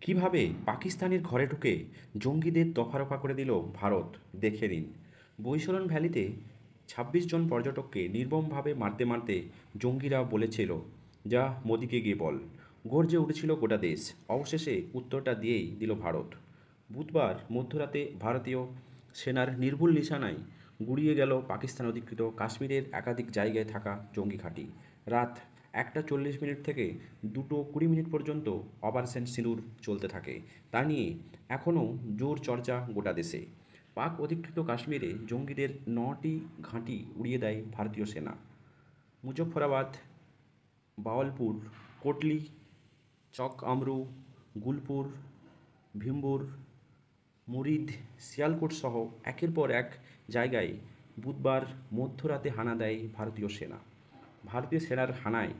কিভাবে পাকিস্তানের ঘরে ঢুকে জঙ্গিদের দফারফা করে দিল ভারত, দেখে নিন। বৈশরণ ভ্যালিতে ২৬ জন পর্যটককে নির্মমভাবে মারতে মারতে জঙ্গিরা বলেছিল, যা মোদিকে গিয়ে বল। গর্জে উঠেছিল গোটা দেশ। অবশেষে উত্তরটা দিয়েই দিল ভারত। বুধবার মধ্যরাতে ভারতীয় সেনার নির্ভুল নিশানায় গুড়িয়ে গেল পাকিস্তান অধিকৃত কাশ্মীরের একাধিক জায়গায় থাকা জঙ্গি ঘাঁটি। রাত ১টা ৪০ মিনিট থেকে ২টো ২০ মিনিট পর্যন্ত অপারেশন সিঁদুর চলতে থাকে। তা নিয়ে এখনও জোর চর্চা গোটা দেশে। পাক অধিকৃত কাশ্মীরে জঙ্গিদের ৯টি ঘাঁটি উড়িয়ে দেয় ভারতীয় সেনা। মুজফ্ফরাবাদ, বাওয়ালপুর, কোটলি, চক আমরু, গুলপুর, ভীমপুর, মুরিদ, শিয়ালকোট সহ একের পর এক জায়গায় বুধবার মধ্যরাতে হানা দেয় ভারতীয় সেনা। ভারতীয় সেনার হানায়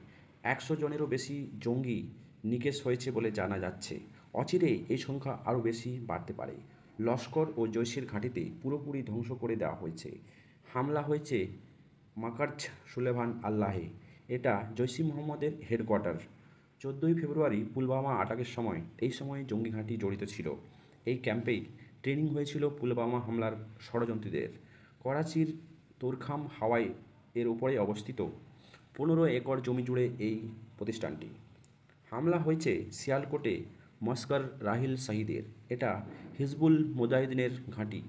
১০০ জনেরও বেশি জঙ্গি নিকেশ হয়েছে বলে জানা যাচ্ছে। অচিরেই এই সংখ্যা আরও বেশি বাড়তে পারে। লস্কর ও জৈশের ঘাঁটিতে পুরোপুরি ধ্বংস করে দেওয়া হয়েছে। হামলা হয়েছে মাকার্জ সুলেমান আল্লাহে। এটা জৈশ-ই মোহাম্মদের হেডকোয়ার্টার। ১৪ই ফেব্রুয়ারি পুলওয়ামা আটাকের এই সময়ে জঙ্গি ঘাঁটি জড়িত ছিল। এই ক্যাম্পেই ট্রেনিং হয়েছিল পুলওয়ামা হামলার ষড়যন্ত্রীদের। করাচির তোরখাম হাওয়াই এর উপরে অবস্থিত ১৫ একর জমি জুড়ে এই প্রতিষ্ঠানটি। হামলা হয়েছে শিয়ালকোটে মস্কর রাহিল শহীদের। এটা হিজবুল মুজাহিদিনের ঘাঁটি।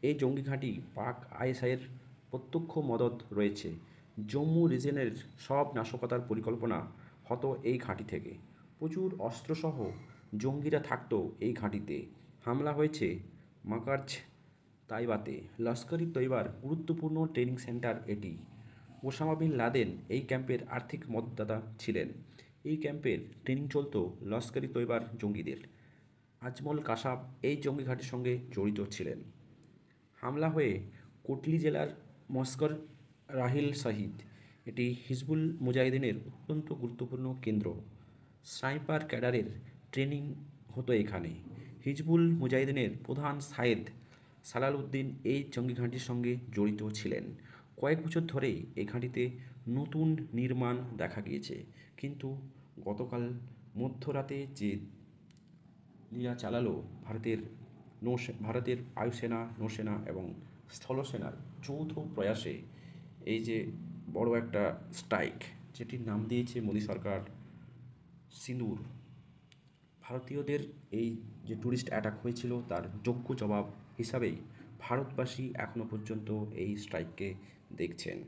এই জঙ্গি ঘাঁটি পাক আইএসআইয়ের প্রত্যক্ষ মদদ রয়েছে। জম্মু রিজনের সব নাশকতার পরিকল্পনা হতো এই ঘাঁটি থেকে। প্রচুর অস্ত্রসহ জঙ্গিরা থাকতো এই ঘাঁটিতে। হামলা হয়েছে মাকার্জ তাইবাতে। লস্কর ই তৈবার গুরুত্বপূর্ণ ট্রেনিং সেন্টার এটি। ওসামা বিন লাদেন এই ক্যাম্পের আর্থিক মদতদাতা ছিলেন। এই ক্যাম্পের ট্রেনিং চলত লস্কর ই তৈবার জঙ্গিদের। আজমল কাসাব এই জঙ্গি ঘাঁটির সঙ্গে জড়িত ছিলেন। হামলা হয়ে কোটলি জেলার মস্কর রাহিল শহীদ। এটি হিজবুল মুজাহিদিনের অত্যন্ত গুরুত্বপূর্ণ কেন্দ্র। স্নাইপার ক্যাডারের ট্রেনিং হতো এখানে। হিজবুল মুজাহিদিনের প্রধান সাইয়েদ সালাল উদ্দিন এই জঙ্গি ঘাঁটির সঙ্গে জড়িত ছিলেন। কয়েক বছর ধরেই এই ঘাঁটিতে নতুন নির্মাণ দেখা গিয়েছে। কিন্তু গতকাল মধ্যরাতে যে লীলা চালালো ভারতের বায়ুসেনা, নৌসেনা এবং স্থলসেনার যৌথ প্রয়াসে, এই যে বড় একটা স্ট্রাইক, যেটির নাম দিয়েছে মোদী সরকার সিঁদুর, ভারতীয়দের এই যে ট্যুরিস্ট অ্যাটাক হয়েছিল তার যোগ্য জবাব হিসাবেই ভারতবাসী এখনও পর্যন্ত এই স্ট্রাইককে দেখছেন।